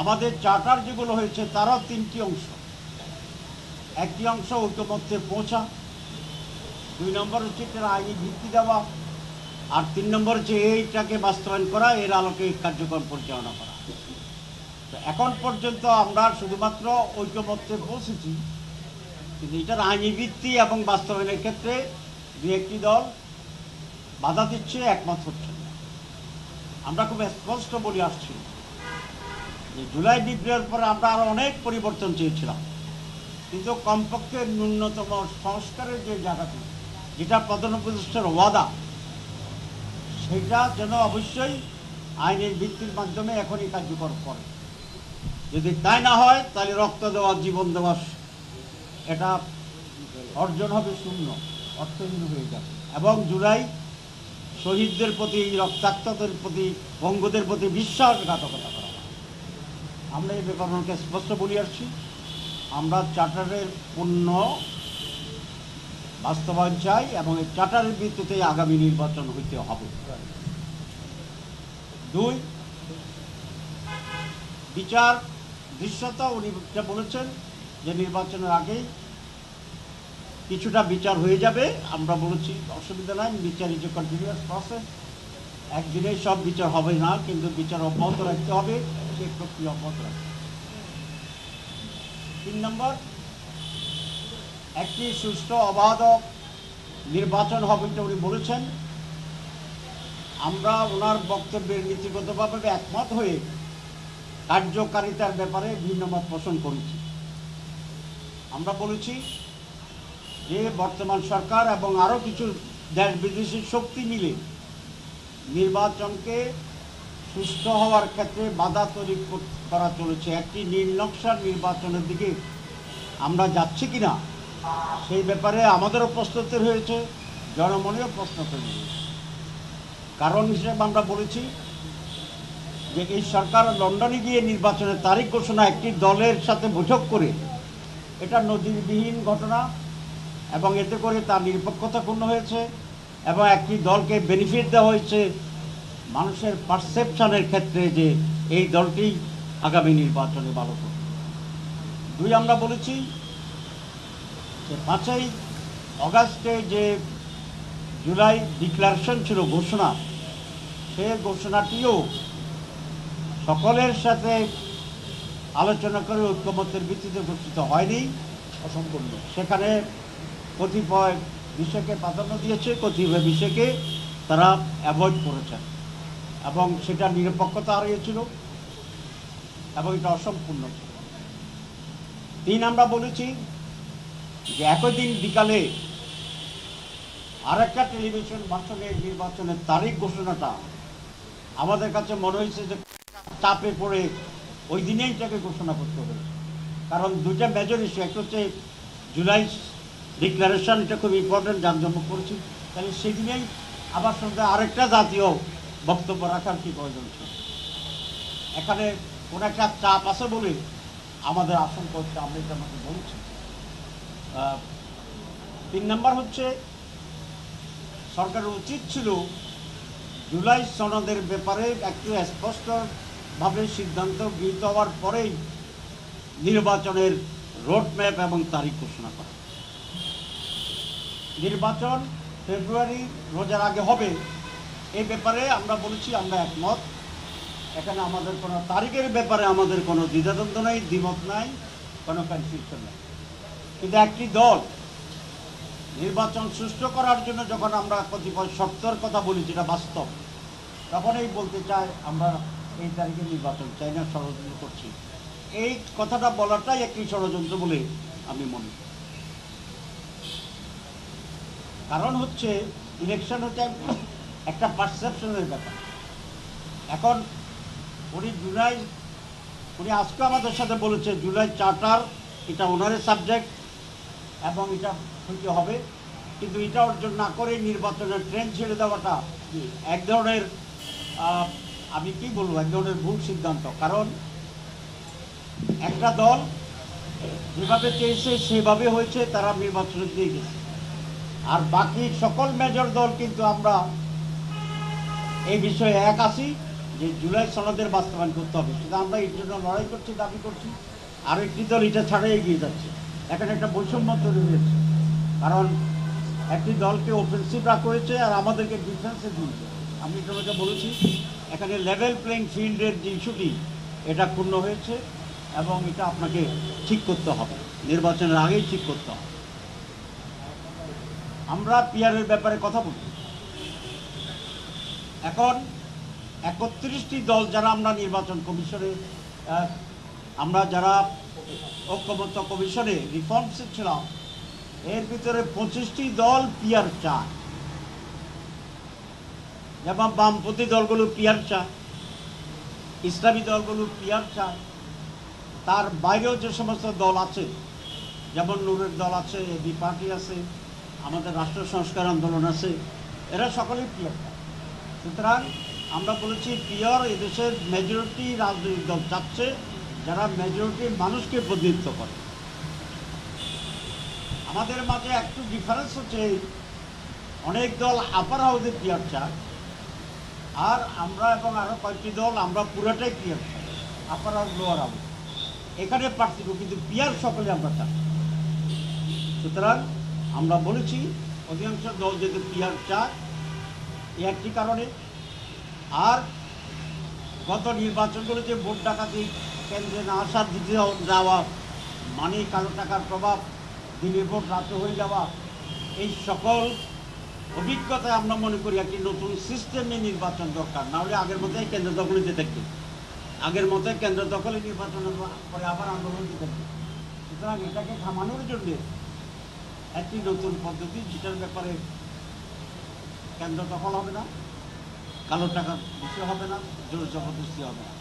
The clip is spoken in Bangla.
আমাদের চার্টার যেগুলো হয়েছে তারও তিনটি অংশ। একটি অংশ ঐকমত্যে পৌঁছা, 2 নম্বর হচ্ছে এটার আইনি ভিত্তি দেওয়া, আর 3 নম্বর হচ্ছে এইটাকে বাস্তবায়ন করা, এর আলোকে কার্যক্রম পরিচালনা করা। তো এখন পর্যন্ত আমরা শুধুমাত্র ঐকমত্যে পৌঁছেছি, কিন্তু এটার আইনি ভিত্তি এবং বাস্তবায়নের ক্ষেত্রে 2-1টি দল বাধা দিচ্ছে, একমত হচ্ছে না। আমরা খুব স্পষ্ট বলে আসছি যে জুলাই বিপ্লবের পরে আমরা আরও অনেক পরিবর্তন চেয়েছিলাম, কিন্তু কমপক্ষে ন্যূনতম সংস্কারের যে জায়গাটি, যেটা প্রধান উপদেষ্টার ওয়াদা, সেটা যেন অবশ্যই আইনের ভিত্তির মাধ্যমে এখনই কার্যকর করে। যদি তাই না হয় তাহলে রক্ত দেওয়া, জীবন দেওয়া, এটা অর্জন হবে শূন্য, অর্থহীন হয়ে যাবে। এবং জুলাই শহীদদের প্রতি, রক্তাক্তদের প্রতি, বঙ্গদের প্রতি বিশ্বাসঘাতকতা করা। আমরা এই ব্যাপারকে স্পষ্ট বলে আসছি, আমরা চার্টারের পূর্ণ বাস্তবায়ন চাই এবং এই চার্টারের ভিত্তিতে আগামী নির্বাচন হইতে হবে। 2, বিচার দৃশ্যতা। উনি যা বলেছেন যে নির্বাচনের আগেই কিছুটা বিচার হয়ে যাবে, আমরা বলেছি অসুবিধা নাই, বিচার ইজ এ কন্টিনিউয়াস প্রসেস, একদিনেই সব বিচার হবে না, কিন্তু বিচার অব্যাহত রাখতে হবে, সেই প্রক্রিয়া অব্যাহত রাখতে হবে। 3 নম্বর, একটি সুষ্ঠু অবাধ নির্বাচন হবে, এটা উনি বলেছেন। আমরা ওনার বক্তব্যের নীতিগতভাবে একমত হয়ে কার্যকারিতার ব্যাপারে ভিন্ন মত পোষণ করেছি। আমরা বলেছি যে বর্তমান সরকার এবং আরও কিছু দেশ বিদেশি শক্তি মিলে নির্বাচনকে সুষ্ঠু হওয়ার ক্ষেত্রে বাধা তৈরি করা চলেছে। একটি নীলনকশার নির্বাচনের দিকে আমরা যাচ্ছি কিনা সেই ব্যাপারে আমাদেরও প্রস্তুতি হয়েছে, জনমনেও প্রশ্ন তৈরি হয়েছে। কারণ হিসেবে আমরা বলেছি যে এই সরকার লন্ডনে গিয়ে নির্বাচনের তারিখ ঘোষণা একটি দলের সাথে বৈঠক করে, এটা নজিরবিহীন ঘটনা এবং এতে করে তার নিরপেক্ষতা ক্ষুণ্ণ হয়েছে এবং একটি দলকে বেনিফিট দেওয়া হয়েছে মানুষের পারসেপশনের ক্ষেত্রে যে এই দলটি আগামী নির্বাচনে ভালো করবে। 2, আমরা বলেছি যে 5ই অগাস্টে যে জুলাই ডিক্লারেশন ছিল, ঘোষণা, সেই ঘোষণাটিও সকলের সাথে আলোচনা করে ঐকমত্যের ভিত্তিতে ঘোষিত হয়নি, অসম্পূর্ণ। সেখানে কতিপয় বিষয়কে প্রাধান্য দিয়েছে, কতিপয় বিষয়কে তারা অ্যাভয়েড করেছেন এবং সেটা নিরপেক্ষতা হারিয়েছিল এবং এটা অসম্পূর্ণ ছিল। 3, আমরা বলেছি যে একই দিন বিকালে আরেকটা টেলিভিশন ভাষণে নির্বাচনের তারিখ ঘোষণাটা আমাদের কাছে মনে হয়েছে যে চাপে পড়ে ওই দিনেই এটাকে ঘোষণা করতে হবে। কারণ 2টা মেজর ইস্যু, একটা হচ্ছে জুলাই ডিক্লারেশন, এটা খুব ইম্পর্টেন্ট, জাঁকজমক করছি, তাহলে সেদিনেই আবার সঙ্গে আরেকটা জাতীয় বক্তব্য রাখার কি প্রয়োজন ছিল। এখানে কোনো একটা চাপ আছে বলে আমাদের আশঙ্কা হচ্ছে, আমরা এটা আমাকে বলছি। 3 নম্বর হচ্ছে সরকারের উচিত ছিল জুলাই সনদের ব্যাপারে একটু স্পষ্টভাবে সিদ্ধান্ত গৃহীত হওয়ার পরেই নির্বাচনের রোডম্যাপ এবং তারিখ ঘোষণা করা। নির্বাচন ফেব্রুয়ারি রোজার আগে হবে, এই ব্যাপারে আমরা বলেছি আমরা একমত। এখানে আমাদের কোনো তারিখের ব্যাপারে আমাদের কোনো দ্বিধাদ্বন্দ্ব নেই, দ্বিমত নাই, কোনো কনফিউশন নেই। কিন্তু একটি দল নির্বাচন সুষ্ঠু করার জন্য যখন আমরা কতিপয় শর্তের কথা বলি, যেটা বাস্তব, তখনই বলতে চায় আমরা এই তারিখে নির্বাচন চাই না, ষড়যন্ত্র করছি। এই কথাটা বলাটাই একটি ষড়যন্ত্র বলে আমি মনে করি। কারণ হচ্ছে ইলেকশন হচ্ছে একটা পারসেপশনের ব্যাপার। এখন উনি আজকে আমাদের সাথে বলেছে জুলাই চার্টার এটা ওনারের সাবজেক্ট এবং এটা হইতে হবে, কিন্তু এটা অর্জন না করে নির্বাচনের ট্রেন ছেড়ে দেওয়াটা এক ধরনের, আমি কি বলবো, এক ধরনের ভুল সিদ্ধান্ত। কারণ একটা দল যেভাবে চেয়েছে সেভাবে হয়েছে, তারা নির্বাচনে দিয়ে গেছে, আর বাকি সকল মেজর দল কিন্তু আমরা এই বিষয়ে এক আছি যে জুলাই সনদের বাস্তবায়ন করতে হবে, সেটা আমরা এর জন্য লড়াই করছি, দাবি করছি। আর একটি দল এটা ছাড়াই এগিয়ে যাচ্ছে। এখানে একটা বৈষম্য তৈরি হয়েছে, কারণ একটি দলকে অফেন্সিভ রাখা হয়েছে আর আমাদেরকে ডিফেন্সে দিয়েছে। আমি তোমাকে বলেছি এখানে লেভেল প্লেইং ফিল্ডের যে ইস্যুটি, এটা পূর্ণ হয়েছে এবং এটা আপনাকে ঠিক করতে হবে, নির্বাচনের আগেই ঠিক করতে হবে। আমরা পিআরের ব্যাপারে কথা বলি। এখন 31টি দল যারা আমরা নির্বাচন কমিশনে, আমরা যারা ঐক্যমত্য কমিশনে রিফর্মসে ছিলাম, এর ভিতরে 25টি দল পিআর চায়, যেমন বামপন্থী দলগুলো পিআর চায়, ইসলামী দলগুলো পিআর চায়। তার বাইরেও যে সমস্ত দল আছে, যেমন নূরের দল আছে, এবি পার্টি আছে, আমাদের রাষ্ট্র সংস্কার আন্দোলন আছে, এরা সকলেই পিআর চায়। সুতরাং আমরা বলেছি পিআর এদেশের মেজরিটি রাজনৈতিক দল চাচ্ছে, যারা মেজরিটি মানুষকে প্রতিনিধিত্ব করে। আমাদের মাঝে একটু ডিফারেন্স হচ্ছে, অনেক দল আপার হাউসে পিআর চায়, আর আমরা এবং আরও কয়েকটি দল আমরা পুরোটাই পিআর চাই, আপার হাউস লোয়ার হাউস, এখানে পার্থক্য, কিন্তু পিআর সকলে আমরা চাই। সুতরাং আমরা বলেছি অধিকাংশ দল যেহেতু পিআর চায়, এই একটি কারণে। আর গত নির্বাচনগুলো যে ভোট ডাকাতি, কেন্দ্রে না আসার দিতে যাওয়া, মানে কালো টাকার প্রভাব, দিনে ভোট রাতে হয়ে যাওয়া, এই সকল অভিজ্ঞতায় আমরা মনে করি একটি নতুন সিস্টেমে নির্বাচন দরকার। নাহলে আগের মতোই কেন্দ্র দখলে যেতে থাকবে, আগের মতোই কেন্দ্র দখলে নির্বাচনের পরে আবার আন্দোলন যেতে থাকবে। সুতরাং এটাকে থামানোর জন্য একটি নতুন পদ্ধতি, যেটার ব্যাপারে কেন্দ্র দখল হবে না, কালো টাকার বিষয় হবে না, জোর জবরদস্তি হবে না।